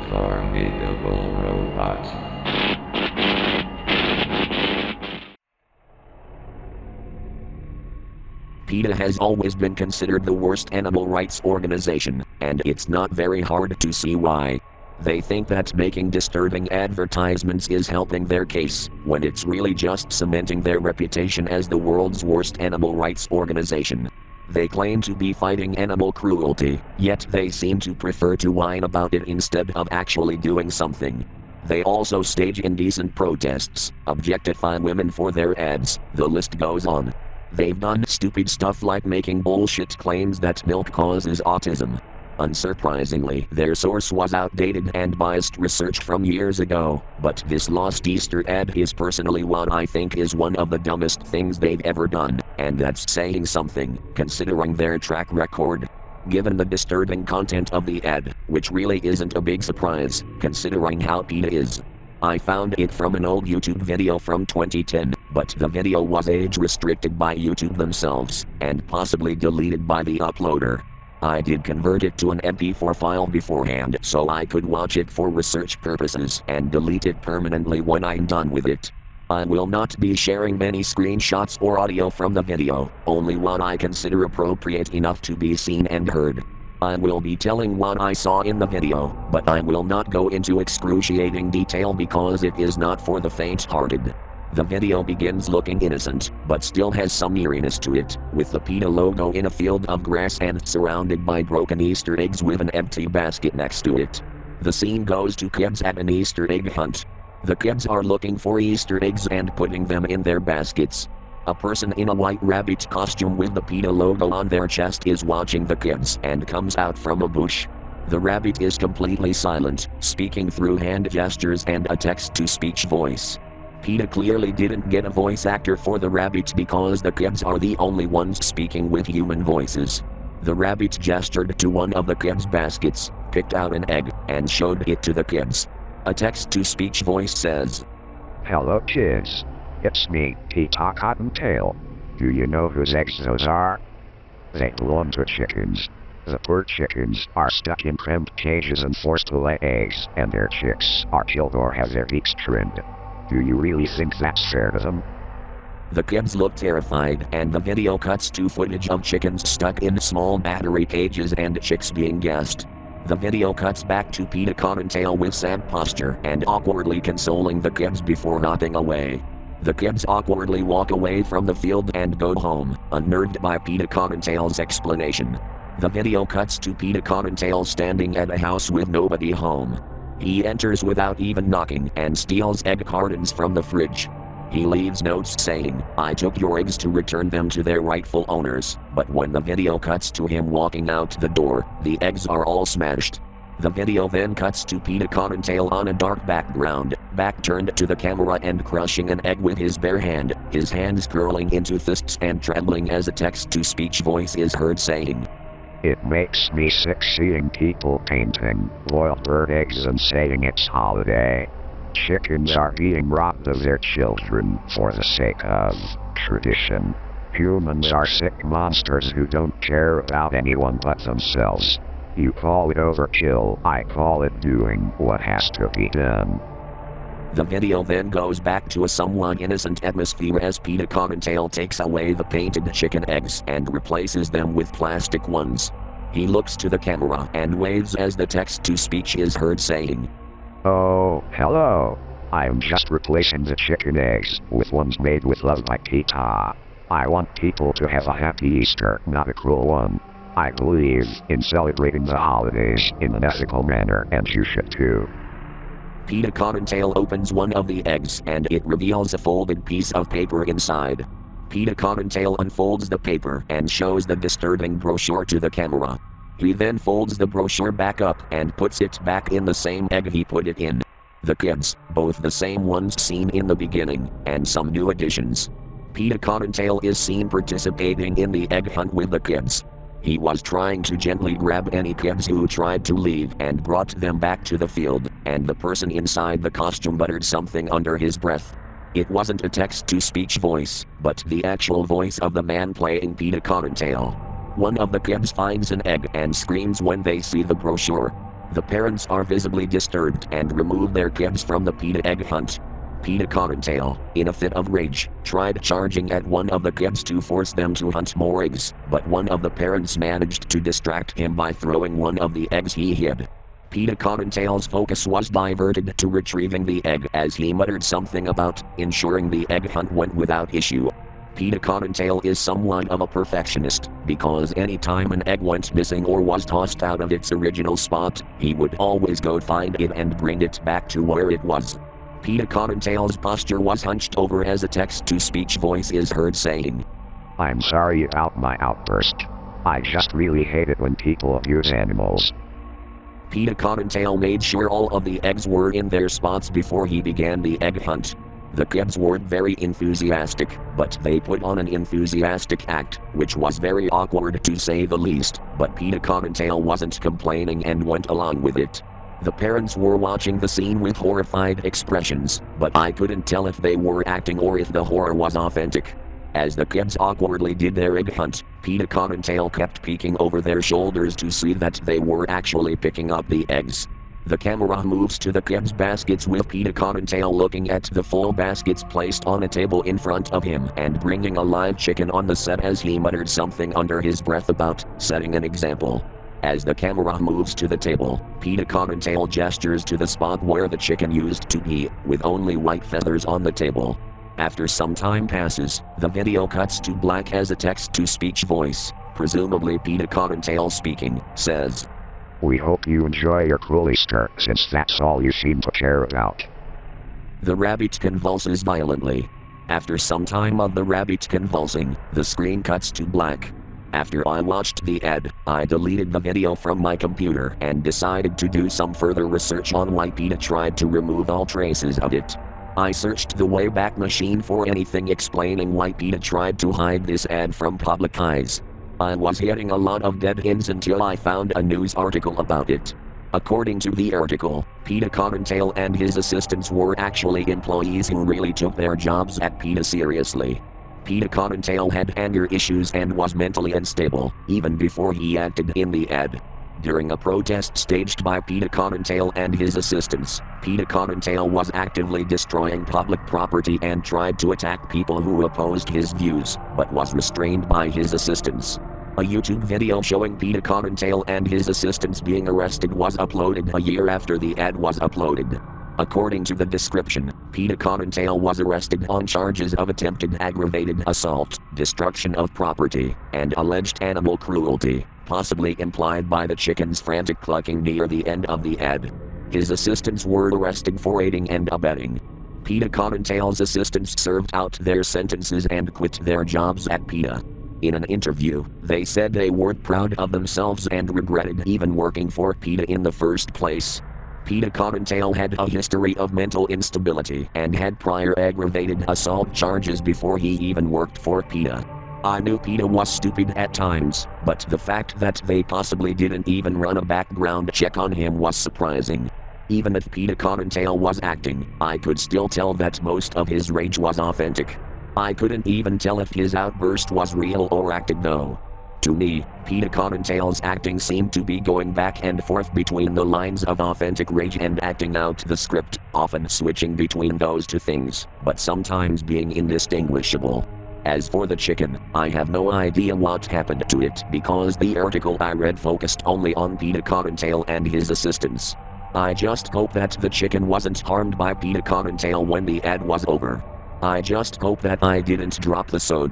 formidable robot. PETA has always been considered the worst animal rights organization, and it's not very hard to see why. They think that making disturbing advertisements is helping their case, when it's really just cementing their reputation as the world's worst animal rights organization. They claim to be fighting animal cruelty, yet they seem to prefer to whine about it instead of actually doing something. They also stage indecent protests, objectify women for their ads, the list goes on. They've done stupid stuff like making bullshit claims that milk causes autism. Unsurprisingly, their source was outdated and biased research from years ago, but this lost Easter ad is personally what I think is one of the dumbest things they've ever done, and that's saying something, considering their track record. Given the disturbing content of the ad, which really isn't a big surprise, considering how PETA is. I found it from an old YouTube video from 2010, but the video was age restricted by YouTube themselves, and possibly deleted by the uploader. I did convert it to an MP4 file beforehand so I could watch it for research purposes and delete it permanently when I'm done with it. I will not be sharing many screenshots or audio from the video, only what I consider appropriate enough to be seen and heard. I will be telling what I saw in the video, but I will not go into excruciating detail because it is not for the faint-hearted. The video begins looking innocent, but still has some eeriness to it, with the PETA logo in a field of grass and surrounded by broken Easter eggs with an empty basket next to it. The scene goes to kids at an Easter egg hunt. The kids are looking for Easter eggs and putting them in their baskets. A person in a white rabbit costume with the PETA logo on their chest is watching the kids and comes out from a bush. The rabbit is completely silent, speaking through hand gestures and a text-to-speech voice. PETA clearly didn't get a voice actor for the rabbit because the kids are the only ones speaking with human voices. The rabbit gestured to one of the kids' baskets, picked out an egg, and showed it to the kids. A text-to-speech voice says, "Hello kids. It's me, PETA Cottontail. Do you know whose eggs those are? They belong to chickens. The poor chickens are stuck in cramped cages and forced to lay eggs, and their chicks are killed or have their beaks trimmed. Do you really think that's fair to them?" The kids look terrified, and the video cuts to footage of chickens stuck in small battery cages and chicks being gassed. The video cuts back to PETA Cottontail with sad posture and awkwardly consoling the kids before nodding away. The kids awkwardly walk away from the field and go home, unnerved by PETA Cottontail's explanation. The video cuts to PETA Cottontail standing at a house with nobody home. He enters without even knocking and steals egg cartons from the fridge. He leaves notes saying, "I took your eggs to return them to their rightful owners," but when the video cuts to him walking out the door, the eggs are all smashed. The video then cuts to PETA Cottontail on a dark background, back turned to the camera and crushing an egg with his bare hand, his hands curling into fists and trembling as a text-to-speech voice is heard saying, "It makes me sick seeing people painting boiled bird eggs and saying it's holiday. Chickens are being robbed of their children for the sake of tradition. Humans are sick monsters who don't care about anyone but themselves. You call it overkill, I call it doing what has to be done." The video then goes back to a somewhat innocent atmosphere as PETA Cottontail takes away the painted chicken eggs and replaces them with plastic ones. He looks to the camera and waves as the text-to-speech is heard saying, "Oh, hello. I'm just replacing the chicken eggs with ones made with love by PETA. I want people to have a happy Easter, not a cruel one. I believe in celebrating the holidays in an ethical manner, and you should too." PETA Cottontail opens one of the eggs and it reveals a folded piece of paper inside. PETA Cottontail unfolds the paper and shows the disturbing brochure to the camera. He then folds the brochure back up and puts it back in the same egg he put it in. The kids, both the same ones seen in the beginning, and some new additions. PETA Cottontail is seen participating in the egg hunt with the kids. He was trying to gently grab any kids who tried to leave and brought them back to the field, and the person inside the costume muttered something under his breath. It wasn't a text-to-speech voice, but the actual voice of the man playing PETA Cottontail. One of the kids finds an egg and screams when they see the brochure. The parents are visibly disturbed and remove their kids from the PETA egg hunt. PETA Cottontail, in a fit of rage, tried charging at one of the kids to force them to hunt more eggs, but one of the parents managed to distract him by throwing one of the eggs he hid. PETA Cottontail's focus was diverted to retrieving the egg as he muttered something about ensuring the egg hunt went without issue. PETA Cottontail is somewhat of a perfectionist, because any time an egg went missing or was tossed out of its original spot, he would always go find it and bring it back to where it was. PETA Cottontail's posture was hunched over as a text-to-speech voice is heard saying, "I'm sorry about my outburst. I just really hate it when people abuse animals." PETA Cottontail made sure all of the eggs were in their spots before he began the egg hunt. The kids weren't very enthusiastic, but they put on an enthusiastic act, which was very awkward to say the least, but PETA Cottontail wasn't complaining and went along with it. The parents were watching the scene with horrified expressions, but I couldn't tell if they were acting or if the horror was authentic. As the kids awkwardly did their egg hunt, PETA Cottontail kept peeking over their shoulders to see that they were actually picking up the eggs. The camera moves to the kids' baskets with PETA Cottontail looking at the full baskets placed on a table in front of him and bringing a live chicken on the set as he muttered something under his breath about setting an example. As the camera moves to the table, PETA Cottontail gestures to the spot where the chicken used to be, with only white feathers on the table. After some time passes, the video cuts to black as a text-to-speech voice, presumably PETA Cottontail speaking, says, "We hope you enjoy your coolie skirt since that's all you seem to care about." The rabbit convulses violently. After some time of the rabbit convulsing, the screen cuts to black. After I watched the ad, I deleted the video from my computer and decided to do some further research on why PETA tried to remove all traces of it. I searched the Wayback Machine for anything explaining why PETA tried to hide this ad from public eyes. I was hitting a lot of dead ends until I found a news article about it. According to the article, PETA Cottontail and his assistants were actually employees who really took their jobs at PETA seriously. PETA Cottontail had anger issues and was mentally unstable, even before he acted in the ad. During a protest staged by PETA Cottontail and his assistants, PETA Cottontail was actively destroying public property and tried to attack people who opposed his views, but was restrained by his assistants. A YouTube video showing PETA Cottontail and his assistants being arrested was uploaded a year after the ad was uploaded. According to the description, PETA Cottontail was arrested on charges of attempted aggravated assault, destruction of property, and alleged animal cruelty, possibly implied by the chicken's frantic clucking near the end of the ad. His assistants were arrested for aiding and abetting. PETA Cottontail's assistants served out their sentences and quit their jobs at PETA. In an interview, they said they weren't proud of themselves and regretted even working for PETA in the first place. PETA Cottontail had a history of mental instability and had prior aggravated assault charges before he even worked for PETA. I knew PETA was stupid at times, but the fact that they possibly didn't even run a background check on him was surprising. Even if PETA Cottontail was acting, I could still tell that most of his rage was authentic. I couldn't even tell if his outburst was real or acted though. To me, PETA Cottontail's acting seemed to be going back and forth between the lines of authentic rage and acting out the script, often switching between those two things, but sometimes being indistinguishable. As for the chicken, I have no idea what happened to it because the article I read focused only on PETA Cottontail and his assistants. I just hope that the chicken wasn't harmed by PETA Cottontail when the ad was over. I just hope that I didn't drop the soap.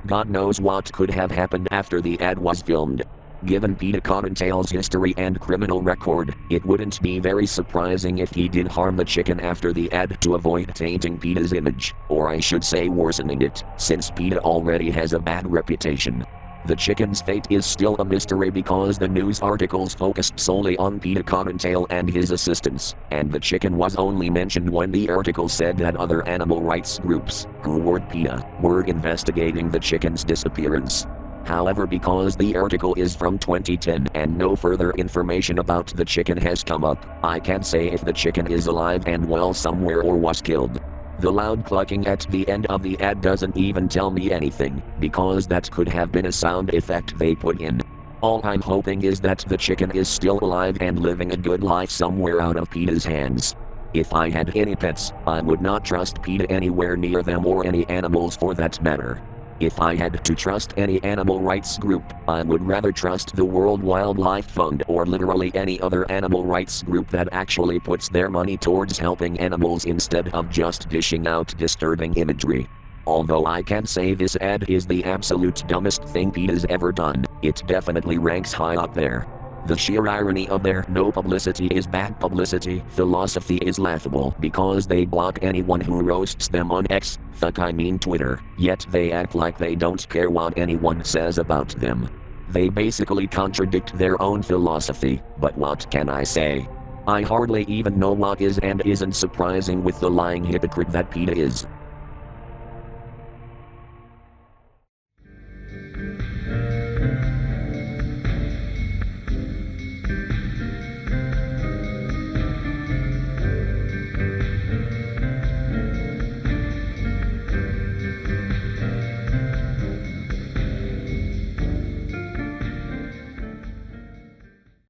God knows what could have happened after the ad was filmed. Given PETA Cottontail's history and criminal record, it wouldn't be very surprising if he did harm the chicken after the ad to avoid tainting PETA's image, or I should say worsening it, since PETA already has a bad reputation. The chicken's fate is still a mystery because the news articles focused solely on PETA Cottontail and his assistants, and the chicken was only mentioned when the article said that other animal rights groups, who weren't PETA, were investigating the chicken's disappearance. However, because the article is from 2010 and no further information about the chicken has come up, I can't say if the chicken is alive and well somewhere or was killed. The loud clucking at the end of the ad doesn't even tell me anything, because that could have been a sound effect they put in. All I'm hoping is that the chicken is still alive and living a good life somewhere out of PETA's hands. If I had any pets, I would not trust PETA anywhere near them or any animals for that matter. If I had to trust any animal rights group, I would rather trust the World Wildlife Fund or literally any other animal rights group that actually puts their money towards helping animals instead of just dishing out disturbing imagery. Although I can't say this ad is the absolute dumbest thing PETA's ever done, it definitely ranks high up there. The sheer irony of their "no publicity is bad publicity" philosophy is laughable because they block anyone who roasts them on X, Twitter, yet they act like they don't care what anyone says about them. They basically contradict their own philosophy, but what can I say? I hardly even know what is and isn't surprising with the lying hypocrite that PETA is.